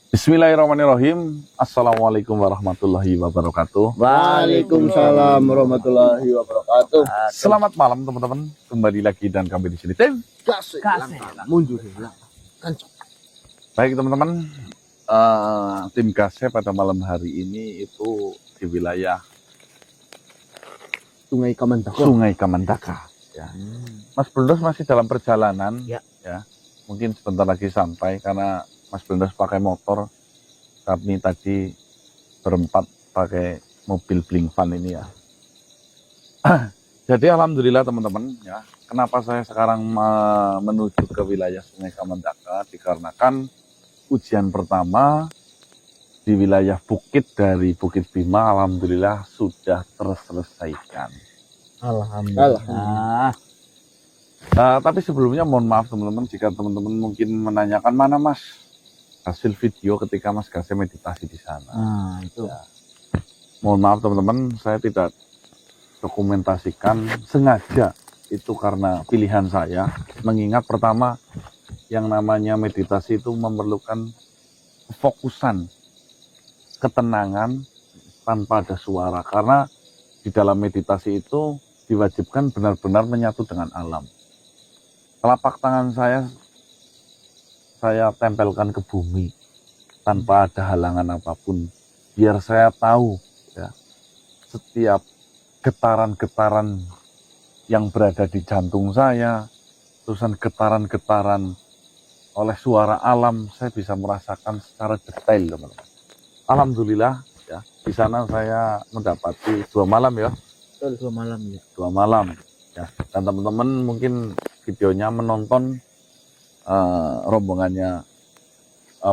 Bismillahirrahmanirrahim. Assalamualaikum warahmatullahi wabarakatuh. Waalaikumsalam warahmatullahi wabarakatuh. Selamat malam teman-teman. Kembali lagi dan kami di sini tim. Kasih. Mundur. Kancok. Baik teman-teman. Tim Gase pada malam hari ini itu di wilayah Sungai Kamandaka. Sungai Kamandaka. Ya. Mas Brundos masih dalam perjalanan. Ya. Mungkin sebentar lagi sampai karena Mas Brundos pakai motor. Kami tadi berempat pakai mobil Blink Van ini ya. Jadi alhamdulillah teman-teman ya. Kenapa saya sekarang menuju ke wilayah Sungai Kamandaka? Dikarenakan ujian pertama di wilayah Bukit dari Bukit Bima alhamdulillah sudah terselesaikan. Alhamdulillah. Tapi sebelumnya mohon maaf teman-teman jika teman-teman mungkin menanyakan mana Mas hasil video ketika Mas Gase meditasi di sana. Itu. Ya. Mohon maaf teman-teman, saya tidak dokumentasikan sengaja. Itu karena pilihan saya. Mengingat pertama, yang namanya meditasi itu memerlukan fokusan, ketenangan tanpa ada suara. Karena di dalam meditasi itu diwajibkan benar-benar menyatu dengan alam. Telapak tangan saya tempelkan ke bumi tanpa ada halangan apapun. Biar saya tahu ya, setiap getaran-getaran yang berada di jantung saya, terusan getaran-getaran oleh suara alam, saya bisa merasakan secara detail teman-teman. Alhamdulillah ya, di sana saya mendapati 2 malam ya. Betul, 2 malam ya. 2 malam ya. Dan teman-teman mungkin videonya menonton rombongannya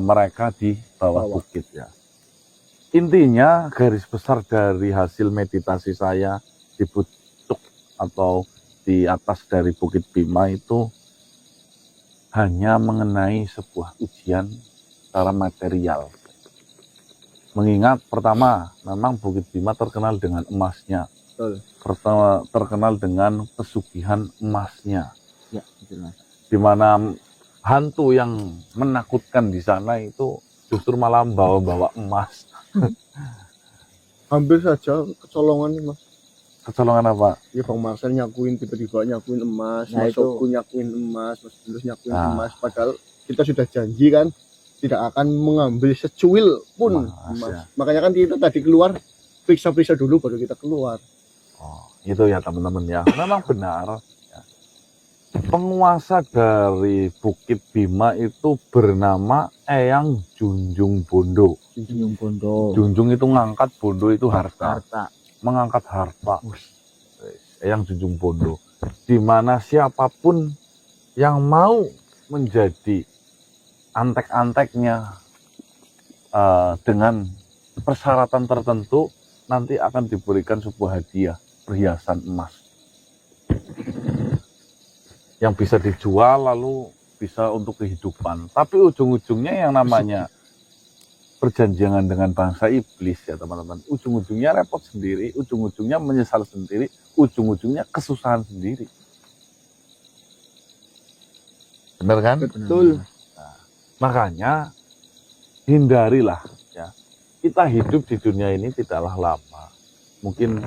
mereka di bawah bukit ya. Intinya garis besar dari hasil meditasi saya di pucuk atau di atas dari Bukit Bima itu hanya mengenai sebuah ujian secara material. Mengingat pertama memang Bukit Bima terkenal dengan emasnya. Betul. Pertama terkenal dengan pesugihan emasnya. Ya, betul Mas. Di mana hantu yang menakutkan di sana itu justru malah bawa-bawa emas. Hampir saja kecolongan Mas. Kecolongan apa? Ya Bang Marcel nyakuin, tiba-tiba nyakuin emas, Nah, Mas Soku nyakuin emas, Mas Tulus nyakuin Nah. emas. Padahal kita sudah janji kan tidak akan mengambil secuil pun emas. Ya. Makanya kan kita tadi keluar periksa-periksa dulu baru kita keluar. Oh, itu ya teman-teman ya. Memang benar. Ya. Penguasa dari Bukit Bima itu bernama Eyang Junjung Bondo. Junjung Bondo. Junjung itu ngangkat, Bondo itu harta. Harta. Mengangkat harta. Eyang Junjung Bondo. Di mana siapapun yang mau menjadi antek-anteknya dengan persyaratan tertentu nanti akan diberikan sebuah hadiah perhiasan emas yang bisa dijual lalu bisa untuk kehidupan. Tapi ujung-ujungnya yang namanya perjanjian dengan bangsa iblis ya teman-teman, ujung-ujungnya repot sendiri, ujung-ujungnya menyesal sendiri, ujung-ujungnya kesusahan sendiri. Benar kan? Betul. Nah, makanya hindarilah ya. Kita hidup di dunia ini tidaklah lama. Mungkin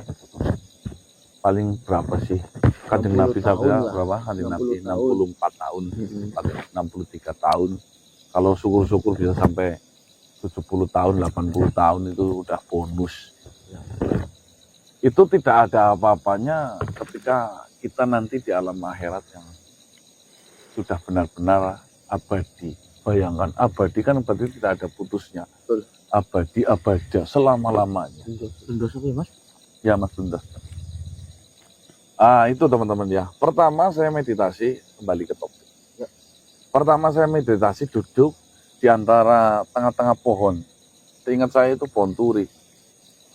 paling berapa sih? Kanjeng Nabi sabda berapa? Kanjeng Nabi 64 tahun, 63 tahun. Kalau syukur-syukur bisa sampai 70 tahun, 80 tahun itu udah bonus. Itu tidak ada apa-apanya ketika kita nanti di alam akhirat yang sudah benar-benar abadi. Bayangkan abadi kan berarti tidak ada putusnya. Betul. Abadi abada selama-lamanya. Bundos apa ya Mas? Ya Mas Bundos. Itu teman-teman ya. Pertama saya meditasi, kembali ke topik. Ya. Pertama saya meditasi duduk di antara tengah-tengah pohon. Seingat saya itu pohon turi.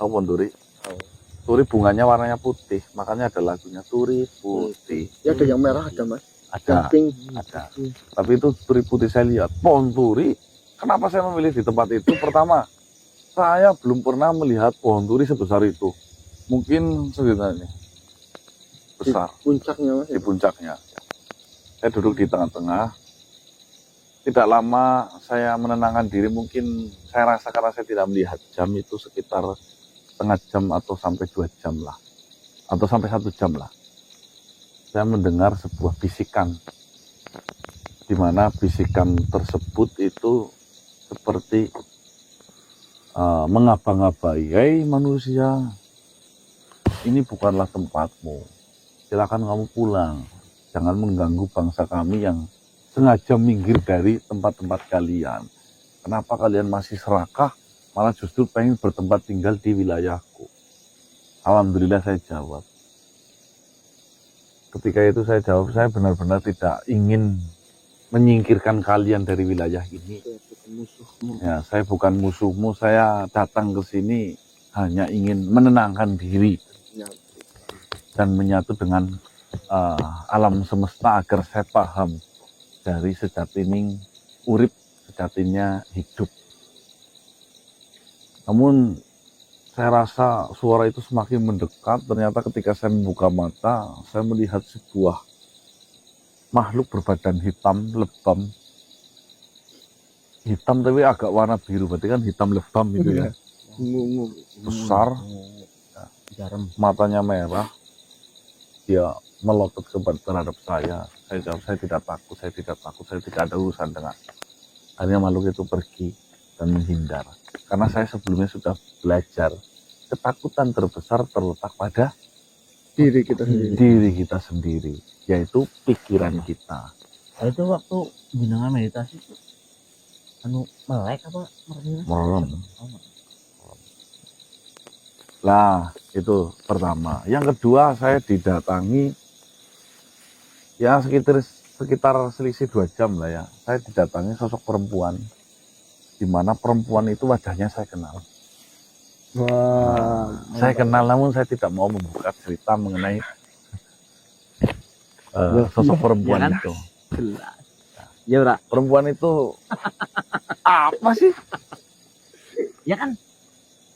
Tahu pohon turi? Tahu. Turi bunganya warnanya putih, makanya ada lagunya Turi Putih. Ya ada yang merah ada Mas. Ada. Pink. Ada. Tapi itu turi putih saya lihat. Pohon turi. Kenapa saya memilih di tempat itu? Pertama, saya belum pernah melihat pohon turi sebesar itu. Mungkin sekitar ini. Besar. Di puncaknya Mas. Di puncaknya. Saya duduk di tengah-tengah. tidak lama saya menenangkan diri, mungkin saya rasa karena saya tidak melihat jam, itu sekitar setengah jam atau sampai 2 jam lah, atau sampai 1 jam lah. Saya mendengar sebuah bisikan, di mana bisikan tersebut itu seperti mengaba-ngabai, "Hei manusia, ini bukanlah tempatmu. Silakan kamu pulang. Jangan mengganggu bangsa kami yang sengaja minggir dari tempat-tempat kalian. Kenapa kalian masih serakah, malah justru pengen bertempat tinggal di wilayahku?" Alhamdulillah saya jawab. Ketika itu saya jawab, saya benar-benar tidak ingin menyingkirkan kalian dari wilayah ini. Musuhmu. Ya, saya bukan musuhmu, saya datang ke sini hanya ingin menenangkan diri dan menyatu dengan alam semesta agar saya paham dari sejatining urip, sejatinya hidup. Namun saya rasa suara itu semakin mendekat. Ternyata ketika saya membuka mata, saya melihat sebuah makhluk berbadan hitam lebam. Hitam tapi agak warna biru, berarti kan hitam lebam itu ya. Besar, Garam. matanya merah. Dia melotot terhadap saya. Saya jawab, saya tidak takut, saya tidak takut, saya tidak ada urusan dengan. Akhirnya makhluk itu pergi dan menghindar. Karena saya sebelumnya sudah belajar, ketakutan terbesar terletak pada Diri kita sendiri. diri kita sendiri, yaitu pikiran kita. Itu waktu jenengan meditasi itu melek apa merem? Merem. Lah, itu pertama. Yang kedua, saya didatangi ya sekitar selisih 2 jam lah ya. Saya didatangi sosok perempuan, di mana perempuan itu wajahnya saya kenal. Wah, Saya kenal, namun saya tidak mau membuka cerita mengenai sosok perempuan Ya kan? itu. Jelas. Ya ora. Perempuan itu apa sih? Ya kan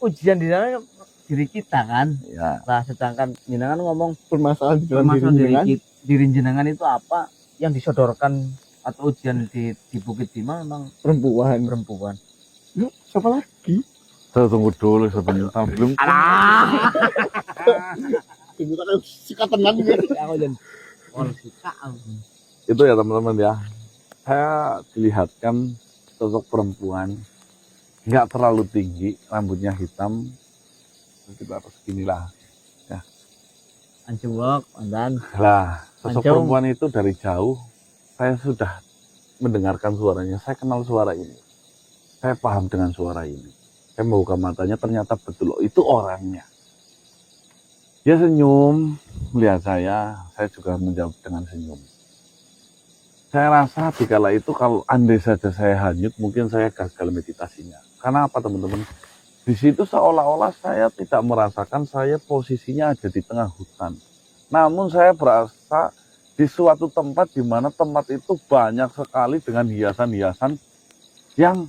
ujian di dalam diri kita kan. Ya, Nah, sedangkan jenengan ngomong permasalahan di dalam permasalahan diri kan. diri jenengan itu apa yang disodorkan atau ujian di Bukit Bima memang Perempuan. perempuan. Yuk, siapa lagi? saya tunggu dulu sebentar, belum. Alah. Ibu kan sikat tenang gitu. Aku jen. Sika. Itu ya teman-teman ya. Saya dilihatkan sosok perempuan, nggak terlalu tinggi, rambutnya hitam, sekitar seginilah. Ancuwok, dan Lah, sosok Ancung. perempuan itu dari jauh, saya sudah mendengarkan suaranya. Saya kenal suara ini. Saya paham dengan suara ini. Saya membuka matanya, ternyata betul, itu orangnya. Dia senyum, melihat saya juga menjawab dengan senyum. Saya rasa dikala itu kalau andai saja saya hanyut, mungkin saya gagal meditasinya. Karena apa teman-teman? Di situ seolah-olah saya tidak merasakan saya posisinya ada di tengah hutan. Namun saya berasa di suatu tempat di mana tempat itu banyak sekali dengan hiasan-hiasan yang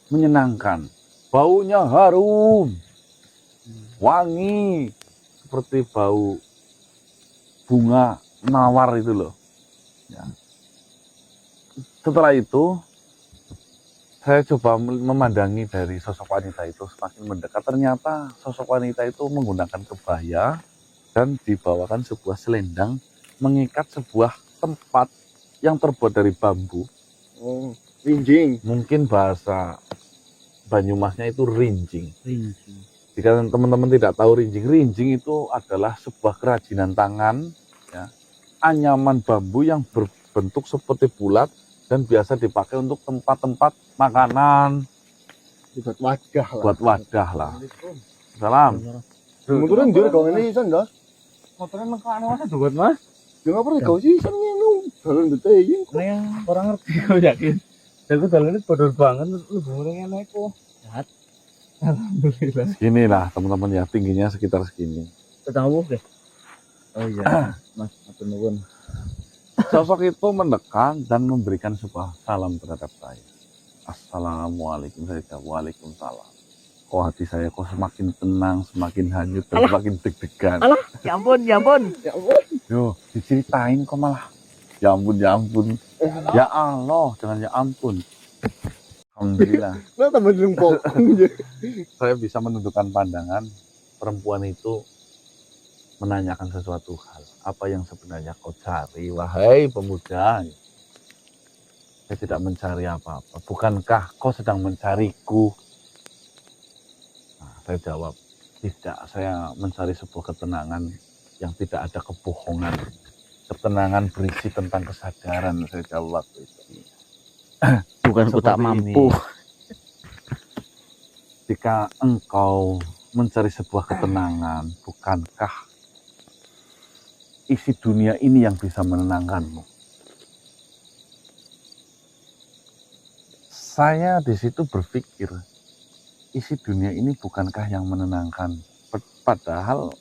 menyenangkan. Baunya harum, wangi, seperti bau bunga mawar itu loh. Ya. Setelah itu, saya coba memandangi dari sosok wanita itu semakin mendekat. Ternyata sosok wanita itu menggunakan kebaya dan dibawakan sebuah selendang mengikat sebuah tempat yang terbuat dari bambu. Oh, rinjing. Mungkin bahasa Banyumasnya itu rinjing. rinci. Jika teman-teman tidak tahu rinjing itu adalah sebuah kerajinan tangan, ya, anyaman bambu yang berbentuk seperti bulat dan biasa dipakai untuk tempat-tempat makanan, Buat wadah lah. buat wadah lah. Salam. Motoran jur kau ini san dah. Motornya lengkap masa buat mas? Ya nggak pernah kau sih san ini jalan detein. Yang orang ngerti aku yakin. Aku jalan ini bodoh banget lu ngomongnya naik kok. Jahat. Alhamdulillah. Seginilah teman-teman ya, tingginya sekitar segini. Ketemu deh. Oh iya, mas, matur nuwun. Sosok itu mendekat dan memberikan sebuah salam terhadap saya. Assalamualaikum, saya jawab waalaikumsalam. Kok hati saya kok semakin tenang, semakin hanyut, dan semakin deg-degan. Alah, ya ampun, ya ampun. Ya Allah. Yo, diceritain kok malah Ya ampun, ya ampun. Ya Allah, jangan ya ampun. Alhamdulillah. Lah tambah lempok. Saya bisa menundukkan pandangan perempuan itu menanyakan sesuatu hal. Apa yang sebenarnya kau cari, wahai pemuda? Saya tidak mencari apa-apa. Bukankah kau sedang mencariku? Nah, saya jawab, tidak. Saya mencari sebuah ketenangan yang tidak ada kebohongan. Ketenangan berisi tentang kesadaran. Saya jawab itu. Bukan ku tak Seperti mampu. ini. Jika engkau mencari sebuah ketenangan, bukankah isi dunia ini yang bisa menenangkanmu? Saya di situ berpikir, isi dunia ini bukankah yang menenangkan? Padahal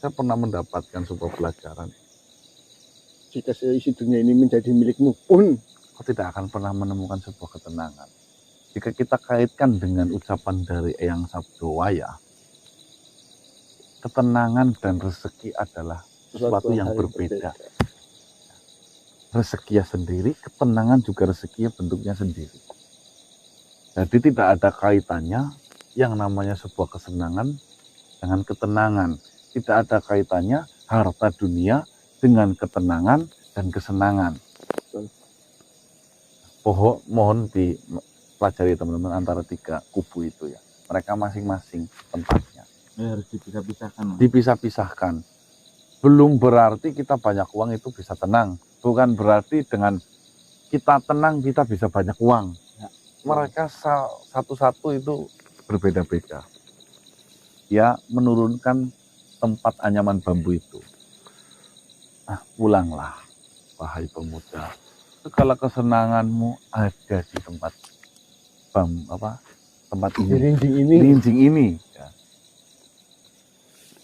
saya pernah mendapatkan sebuah pelajaran. Jika isi dunia ini menjadi milikmu pun, Kau tidak akan pernah menemukan sebuah ketenangan. Jika kita kaitkan dengan ucapan dari Eyang Sabdowaya, ketenangan dan rezeki adalah sesuatu yang berbeda. Rezekinya sendiri, ketenangan juga rezekinya bentuknya sendiri. Jadi tidak ada kaitannya yang namanya sebuah kesenangan dengan ketenangan. Tidak ada kaitannya harta dunia dengan ketenangan dan kesenangan. Mohon dipelajari teman-teman antara tiga kubu itu ya. Mereka masing-masing tempatnya. Ya, harus dipisah-pisahkan. Dipisah-pisahkan. Belum berarti kita banyak uang itu bisa tenang. Bukan berarti dengan kita tenang kita bisa banyak uang. Ya. Mereka satu-satu itu berbeda-beda. Ya, menurunkan tempat anyaman bambu itu. Nah, pulanglah, wahai pemuda. Segala kesenanganmu ada di tempat tempat ini, rinjing ini. Ya.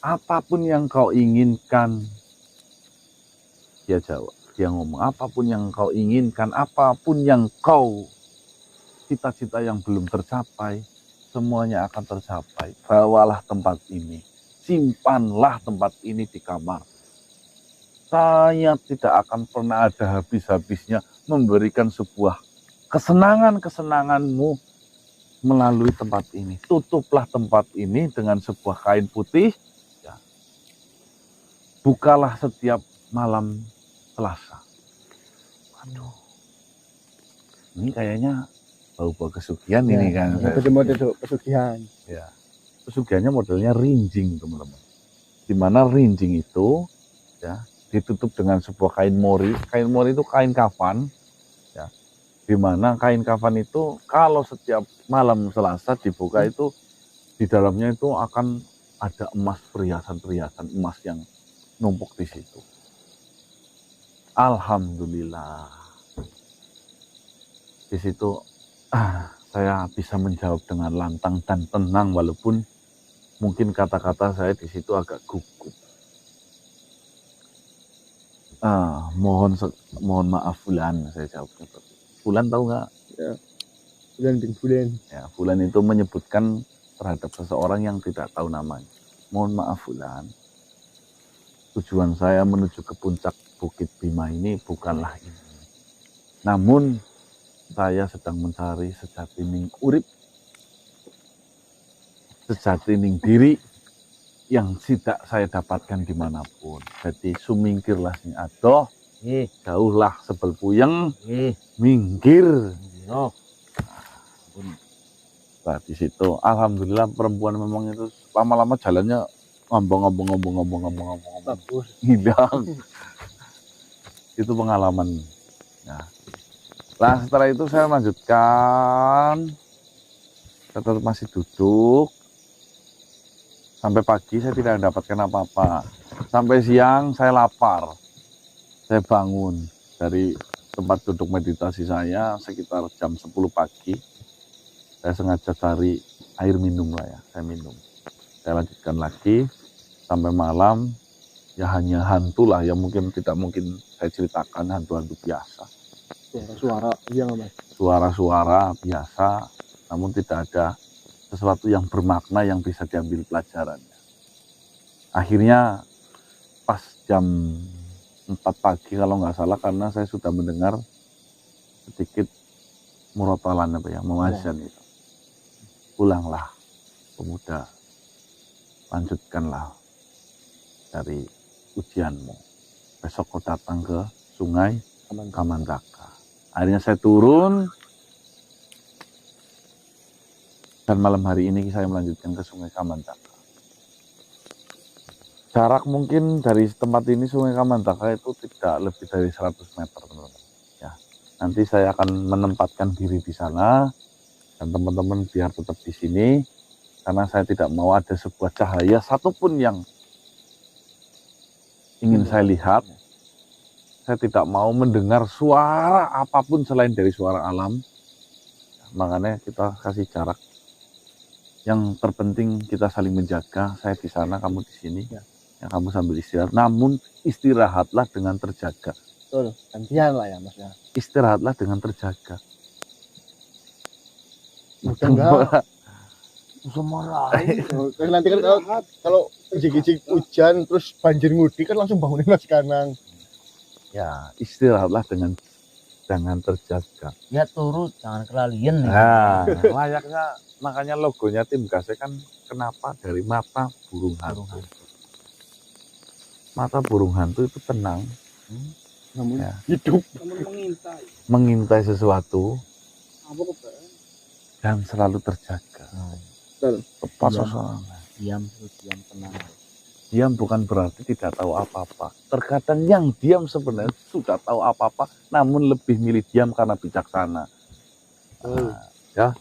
Apapun yang kau inginkan, dia jawab, dia ngomong, apapun yang kau inginkan, apapun yang kau cita-cita yang belum tercapai, semuanya akan tercapai. Bawalah tempat ini, simpanlah tempat ini di kamar. Saya tidak akan pernah ada habis-habisnya memberikan sebuah kesenangan-kesenanganmu melalui tempat ini. Tutuplah tempat ini dengan sebuah kain putih. Ya. Bukalah setiap malam Selasa. Aduh, ini kayaknya bau-bau kesugihan ya, ini kan. Itu model pesugihan. Ya. Pesugihannya modelnya rinjing, teman-teman. Di mana rinjing itu ya ditutup dengan sebuah kain mori. Kain mori itu kain kafan, ya. Di mana kain kafan itu kalau setiap malam Selasa dibuka itu di dalamnya itu akan ada emas, perhiasan-perhiasan emas yang numpuk di situ. Alhamdulillah. Di situ saya bisa menjawab dengan lantang dan tenang walaupun mungkin kata-kata saya di situ agak gugup. Mohon maaf Fulan, saya jawab seperti itu. Fulan tahu nggak? Ya. Fulan bin Fulan. Ya, Fulan itu menyebutkan terhadap seseorang yang tidak tahu namanya. Mohon maaf Fulan. Tujuan saya menuju ke puncak Bukit Bima ini bukanlah ini. Namun saya sedang mencari sejatining urip, sejatining diri yang tidak saya dapatkan dimanapun. Jadi sumingkirlah sing adoh, jauhlah sebel puyeng, minggir. Nah, di situ alhamdulillah perempuan memang itu lama-lama jalannya ngomong. Bagus. Hilang. Itu pengalaman. Nah, setelah itu saya lanjutkan. Saya tetap masih duduk. Sampai pagi saya tidak mendapatkan apa-apa. Sampai siang saya lapar. Saya bangun dari tempat duduk meditasi saya sekitar jam 10 pagi. Saya sengaja cari air minum lah ya. Saya minum. Saya lanjutkan lagi sampai malam. Ya hanya hantu lah. Ya mungkin tidak mungkin saya ceritakan hantu-hantu biasa. Suara yang apa? Suara-suara biasa. Namun tidak ada sesuatu yang bermakna yang bisa diambil pelajarannya. Akhirnya pas jam 4 pagi kalau nggak salah, karena saya sudah mendengar sedikit murotalan apa ya, memazian itu. Pulanglah pemuda, lanjutkanlah dari ujianmu. Besok kau datang ke sungai Kamandaka. Akhirnya saya turun, dan malam hari ini saya melanjutkan ke sungai Kamandaka. Jarak mungkin dari tempat ini sungai Kamandaka itu tidak lebih dari 100 meter, teman-teman. Ya, nanti saya akan menempatkan diri di sana, dan teman-teman biar tetap di sini, karena saya tidak mau ada sebuah cahaya satupun yang ingin saya lihat. Saya tidak mau mendengar suara apapun selain dari suara alam. Makanya kita kasih jarak. Yang terpenting kita saling menjaga. Saya di sana, kamu di sini. Ya, kamu sambil istirahat. Namun istirahatlah dengan terjaga. Betul, gantian lah ya Mas ya. Istirahatlah dengan terjaga. Enggak. Semua lain. Nanti kan kalau ijik-ijik hujan terus banjir ngudi kan langsung bangunin Mas Kanang. Ya, istirahatlah dengan terjaga. Ya turut, jangan kelalian nih. Nah, layaknya, makanya logonya tim GASE kan kenapa dari mata burung hantu. Mata burung hantu itu tenang, Namun ya, hidup mengintai sesuatu Apa kok? dan selalu terjaga. Tepat Diam. sasaran. Diam tenang. Diam bukan berarti tidak tahu apa-apa. Terkadang yang diam sebenarnya sudah tahu apa-apa, namun lebih milih diam karena bijaksana. Nah, ya,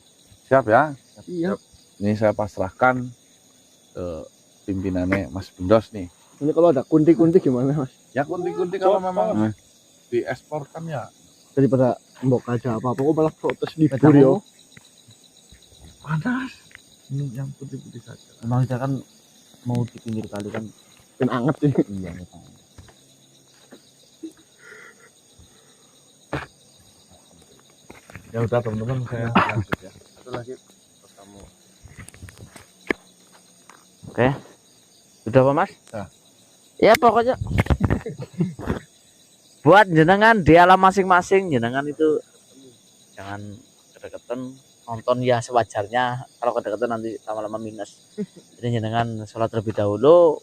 siap ya. Iya. Ini saya pasrahkan ke pimpinannya Mas Bundos nih. Ini kalau ada kunti-kunti gimana Mas? Ya kunti-kunti kalau memang dieksporkan ya. Daripada mbok ada apa-apa kok malah protes libur yo. Panas. Ini yang putih-putih saja. Memang kita kan mau di pinggir kali kan. Ben anget sih. Iya kita. Ya udah teman-teman, saya lanjut ya. Satu lagi pertama. Oke. Sudah Pak Mas? Ya. Ya pokoknya buat jenengan di alam masing-masing, jenengan itu jangan kedekatan, nonton ya sewajarnya. Kalau kedekatan nanti lama-lama minus. Jadi jenengan sholat terlebih dahulu,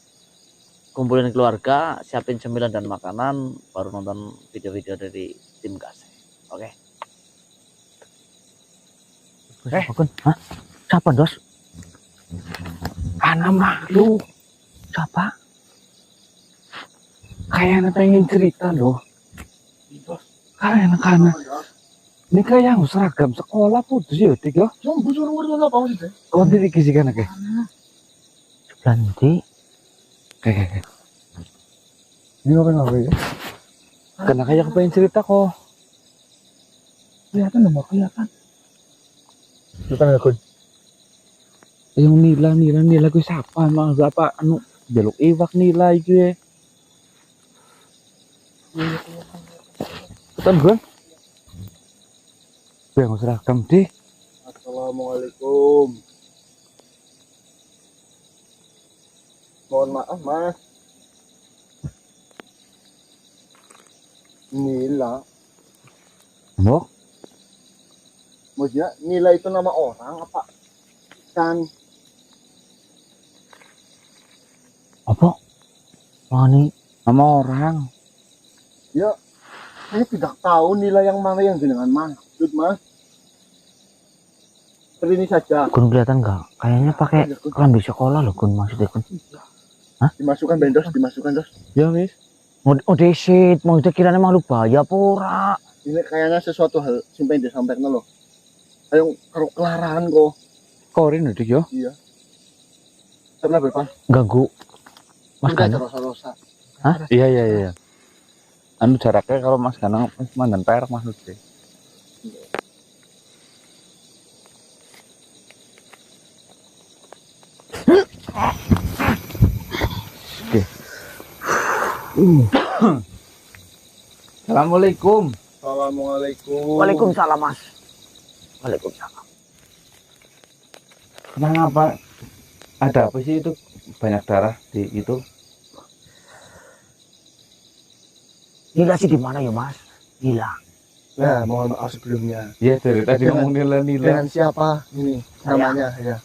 kumpulin keluarga, siapin cemilan dan makanan, baru nonton video-video dari tim GASE. Oke. Hah? Siapa Dos? Anak malu, Siapa? kayaknya pengen cerita loh. Karena ini kayak yang seragam sekolah putus ya, Dik ya. Cuma bujur-bujur apa maksudnya? Kau nanti dikisikan aja. Nanti Kayak. Ini apa ya? Karena kayak pengen cerita kok. Kelihatan nomor kelihatan. Bukan ya Kun. Yang nila gue siapa emang berapa anu jaluk iwak nila gue. Betul gue. Yang seragam Dik. Assalamualaikum. Mohon maaf Mas. Nila. Mbok. Maksudnya Nila itu nama orang apa? Kan Apa? Mani nama orang. ya saya tidak tahu Nila yang mana yang jenengan maksud Mas. Seperti ini saja. Kun kelihatan nggak? Kayaknya pakai kelambi sekolah loh Kun, maksudnya Kun. Dimasukkan bendos, dimasukkan dos. Ya wis. Oh desit, mau kiranya malu bahaya pura. Ini kayaknya sesuatu hal simpen disampaikan loh. Ayo karo kelarahan kok. Korin Dik ya. Iya. Pernah berpas? Ganggu Mas Udah Gana. rosa-rosa. Iya. Anu jaraknya kalau Mas Ganang mandan perak maksudnya. Oke. Assalamualaikum. Assalamualaikum. Waalaikumsalam Mas. Waalaikumsalam. Kenapa? Ada apa sih itu? Banyak darah di itu. Nila sih di mana ya Mas? Nila. Nah, mohon maaf sebelumnya. Ya dari tadi Dengan- ngomong nila-nila. Dengan siapa ini namanya ya?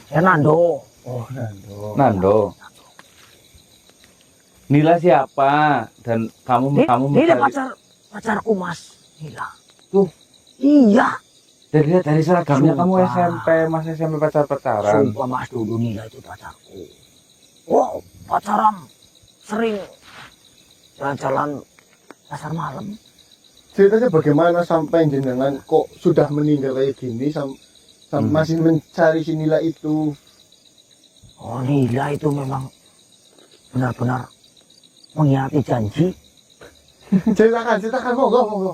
Fernando. Oh, Nando. Nando. Nila siapa? Dan kamu Nila mencari pacarku Mas. Nila. Tuh. Iya. dari seragamnya kamu Sumpah. SMP, masih SMP pacaran. Sumpah Mas dulu Nila itu pacarku. Wow, pacaran sering jalan-jalan pasar malam. Ceritanya bagaimana sampai jenengan kok sudah meninggal kayak gini masih mencari si Nila itu? Oh Nila itu memang benar-benar mengkhianati janji. Ceritakan, monggo.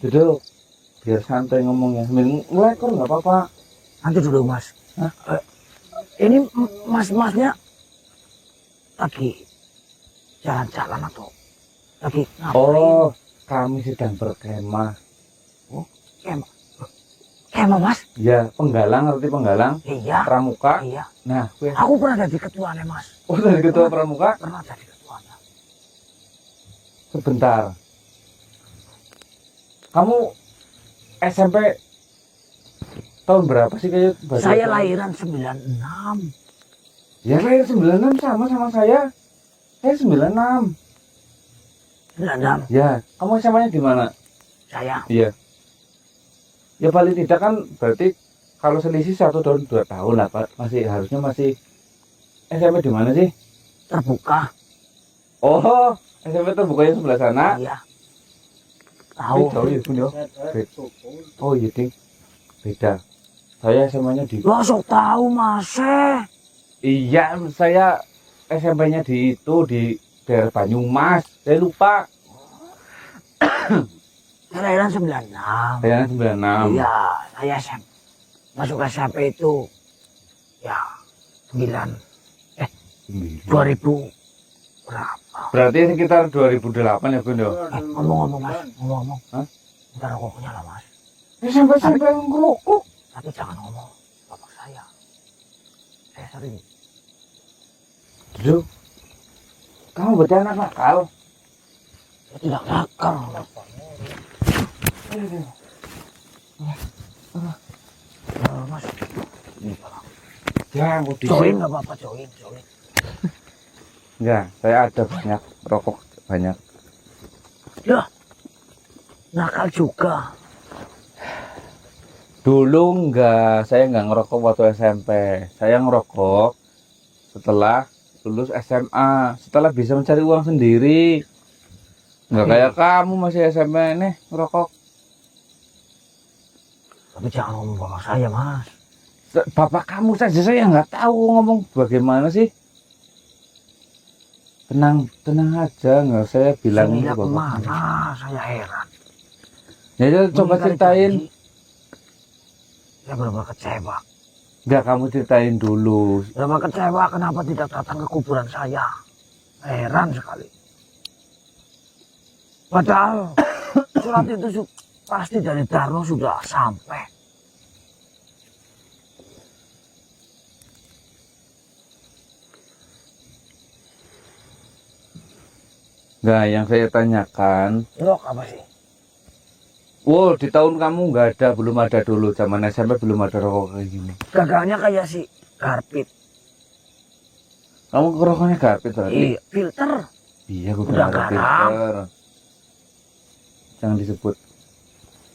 Duduk, biar santai ngomongnya. Ngelekor nggak apa-apa. Nanti dulu Mas. Hah? Ini mas-masnya lagi jalan-jalan atau lagi ngapain? Oh, kami sedang berkemah. Kemah Mas? Ya, penggalang, ngerti penggalang? Iya. Pramuka. Iya. Nah, gue. Aku pernah jadi ketuanya Mas. Oh, dari ketua pramuka? Pernah jadi ketuanya. Sebentar. Kamu SMP tahun berapa sih kayak? Saya lahiran 96. Ya, lahir 96 sama saya. Saya 96. 96. Ya, kamu SMA-nya di mana? Saya. Iya. Ya paling tidak kan berarti kalau selisih 1 tahun 2 tahun lah Pak. Harusnya masih SMP di mana sih? Terbuka. Oh, SMP terbuka yang sebelah sana. Iya. Tahu Tahu. ya Bun ya. Oh iya ding. Beda. Saya SMA-nya di. Lo sok tahu Mas. Iya, saya SMP-nya di itu di daerah Banyumas. Saya lupa. Saya lahiran 96. Daerah 96. Iya, saya masuk SMP itu ya 2000 berapa? Berarti sekitar 2008 ya Bun ya. Ngomong-ngomong Mas, ngomong-ngomong. Hah? Udah rokoknya lah Mas. SMP ngerokok. Tapi jangan ngomong bapak saya. Saya sering. Dulu. Kamu berarti anak nakal. Saya tidak nakal. Mas, ini Pak. Ya, mau Join nggak apa-apa, join. Enggak, saya ada banyak rokok banyak. Ya, nakal juga. Dulu enggak, saya enggak ngerokok waktu SMP. Saya ngerokok setelah lulus SMA, setelah bisa mencari uang sendiri. Enggak kayak kamu masih SMP nih ngerokok. Tapi jangan ngomong bapak saya Mas. Bapak kamu saja saya nggak tahu ngomong bagaimana sih. Tenang aja, nggak saya bilang Saya itu bapak. kemana? Saya heran. Ya, coba Ini kali ceritain. janji, saya benar-benar kecewa. Enggak, kamu ceritain dulu. Benar kecewa kenapa tidak datang ke kuburan saya. Heran sekali. Padahal surat itu pasti dari Darno sudah sampai. Nah, yang saya tanyakan, Lo apa sih? wow, di tahun kamu nggak ada, belum ada dulu. Zaman SMP belum ada rokok kayak gini. Gagalnya kayak si Garpit. Kamu rokoknya garpit tadi? Iya, filter. Iya, aku Udah ada garam. filter. Jangan disebut.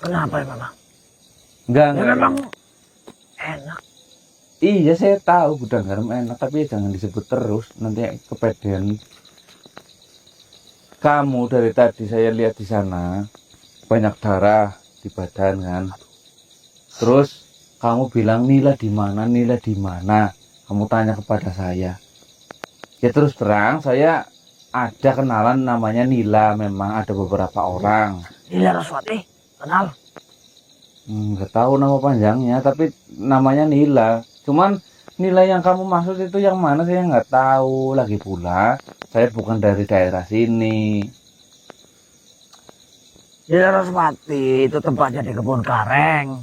Kenapa ya memang? Enggak, Ya enggak. memang enak. Iya, saya tahu gudang garam enak, tapi jangan disebut terus. Nanti kepedean. Kamu dari tadi saya lihat di sana banyak darah di badan kan. Terus kamu bilang Nila di mana? Nila di mana? Kamu tanya kepada saya. Ya terus terang saya ada kenalan namanya Nila, memang ada beberapa orang. Nila Roswati, kenal? Nggak tahu nama panjangnya, tapi namanya Nila. Cuman Nila yang kamu maksud itu yang mana saya nggak tahu. Lagi pula saya bukan dari daerah sini. Nila Roswati itu tempatnya di Kebun Kareng.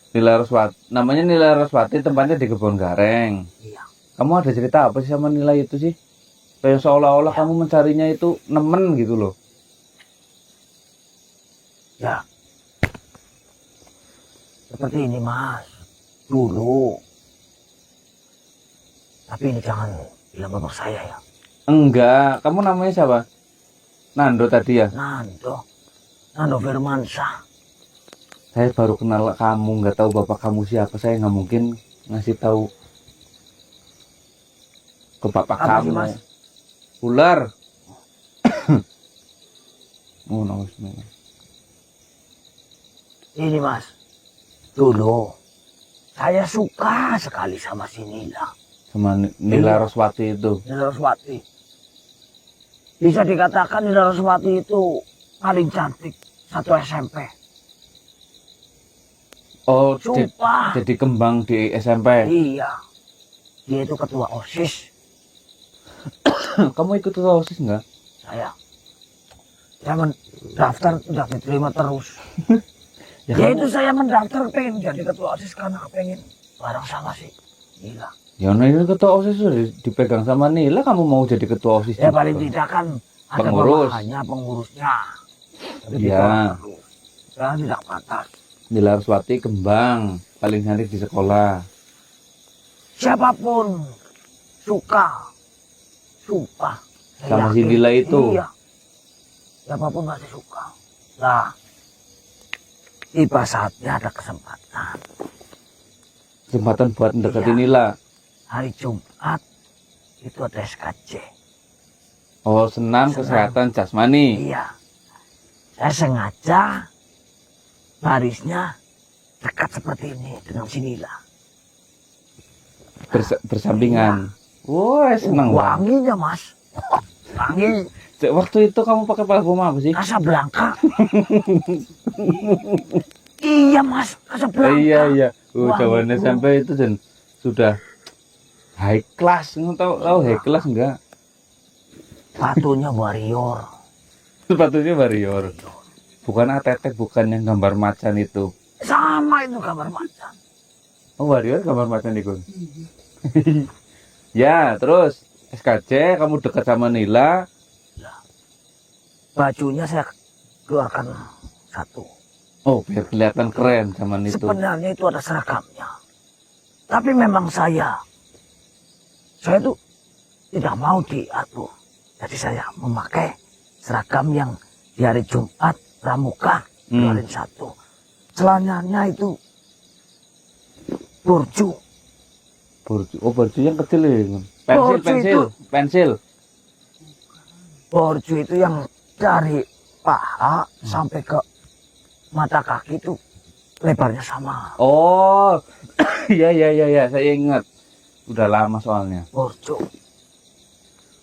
Nila Roswati, namanya Nila Roswati, tempatnya di Kebun Gareng. Iya. Kamu ada cerita apa sih sama Nila itu sih? Kayak seolah-olah kamu mencarinya itu nemen gitu loh. Ya. Seperti ini Mas. Dulu. Tapi ini jangan bilang bapak saya ya. Enggak, kamu namanya siapa? Nando tadi ya? Nando. Nando Firmansyah. Saya baru kenal kamu, nggak tahu bapak kamu siapa. Saya nggak mungkin ngasih tahu ke bapak Apa sih, kamu. Mas? Ular. Oh, no, no. Ini Mas. Dulu. Saya suka sekali sama si Nila. Sama Nila Roswati itu. Nila Roswati. Bisa dikatakan Nila Roswati itu paling cantik satu SMP. Oh, Sumpah. jadi kembang di SMP. Iya. Dia itu ketua OSIS. Kamu ikut OSIS nggak? Saya mendaftar tidak diterima terus. Ya, Ya kamu- itu saya mendaftar pengen jadi ketua OSIS karena pengen bareng sama si Nila. Ya, nah ini ketua OSIS sudah dipegang sama Nila. Kamu mau jadi ketua OSIS? Ya juga? paling tidak kan ada Pengurus. bawahannya pengurusnya. Tapi Iya. ditolak terus. Saya tidak pantas. Nila Roswati kembang paling cantik di sekolah. Siapapun suka, sumpah. Saya Sama si yakin. Nila itu? Iya. Siapapun masih suka. Nah, tiba saatnya ada kesempatan. Kesempatan buat deketin Iya. Nila. Hari Jumat itu ada SKJ. Oh, senam kesehatan jasmani. Iya. Saya sengaja barisnya dekat seperti ini dengan si Nila. Bersampingan. Wah, senang banget. Wanginya Mas. Wangi Waktu itu kamu pakai parfum apa sih? Casablanca. Iya Mas, Casablanca. Iya. Wah, Jawaban itu. SMP itu dan sudah high class. Tahu high class enggak? Sepatunya warrior. Sepatunya warrior. Bukan atetek, bukan yang gambar macan itu. Sama itu gambar macan. Oh, warrior gambar macan itu. Ya, terus SKJ kamu dekat sama Nila. Bajunya saya keluarkan satu. Oh, biar kelihatan keren zaman itu. Sebenarnya itu ada seragamnya. Tapi memang saya itu tidak mau diatur. Jadi saya memakai seragam yang di hari Jumat pramuka keluarin satu. Celananya itu borju. Oh, baju yang kecil ya. Borju Pensil. Borju itu yang dari paha sampai ke mata kaki itu lebarnya sama. Oh, iya, saya ingat. Udah lama soalnya. Borju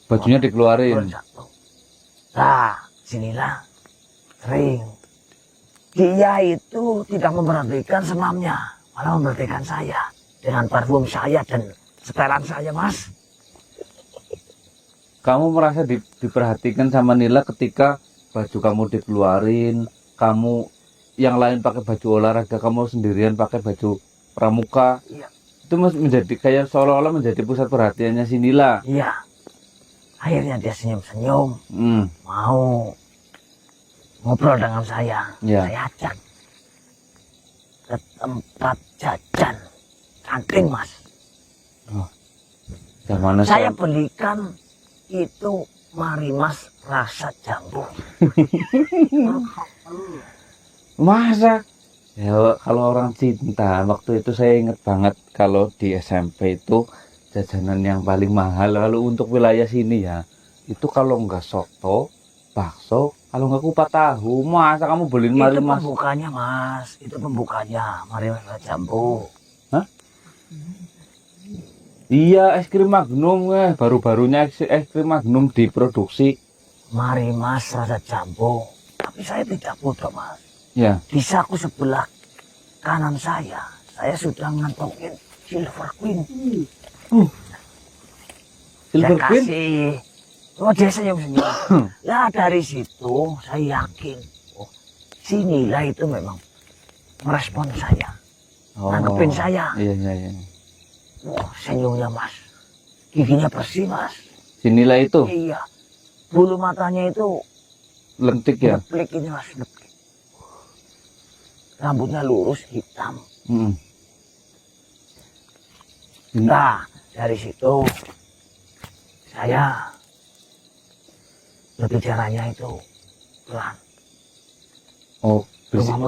Bajunya dikeluarin. keluarin satu. Nah, sinilah sering. Dia itu tidak memperhatikan senamnya, malah memperhatikan saya dengan parfum saya dan setelan saya, Mas. Kamu merasa diperhatikan sama Nila ketika baju kamu dikeluarin, kamu yang lain pakai baju olahraga, kamu sendirian pakai baju pramuka. Iya. Itu menjadi kayak seolah-olah menjadi pusat perhatiannya si Nila. Iya. Akhirnya dia senyum-senyum, Hmm, mau ngobrol dengan saya. Iya. Saya ajak ke tempat jajan. Canting, Mas. yang mana Saya belikan itu Marimas rasa jambu. Masa? Ya, kalau orang cinta, waktu itu saya ingat banget kalau di SMP itu jajanan yang paling mahal. Lalu untuk wilayah sini ya, itu kalau nggak soto, bakso, kalau nggak kupat tahu, masa kamu beliin Itu Marimas? pembukanya, Mas. Itu pembukanya Marimas rasa jambu. Iya, es krim Magnum, baru-barunya es krim Magnum diproduksi. Marimas rasa jambu. Tapi saya tidak bodoh, Mas. Ya, Di saku sebelah kanan saya sudah ngantongin Silver Queen. Silver Saya Queen. kasih. Oh, dia senyum-senyum. Lah dari situ saya yakin, oh, si Nila itu memang merespon saya, nanggepin saya. Iya. Wah, senyumnya, Mas. Giginya bersih, Mas. Si Nila itu Iya. Bulu matanya itu lentik ya. ngeplik ini mas, ngeplik. Rambutnya lurus hitam. Mm. Nah, dari situ saya berbicaranya itu pelan. Oh, berisik. Rumahmu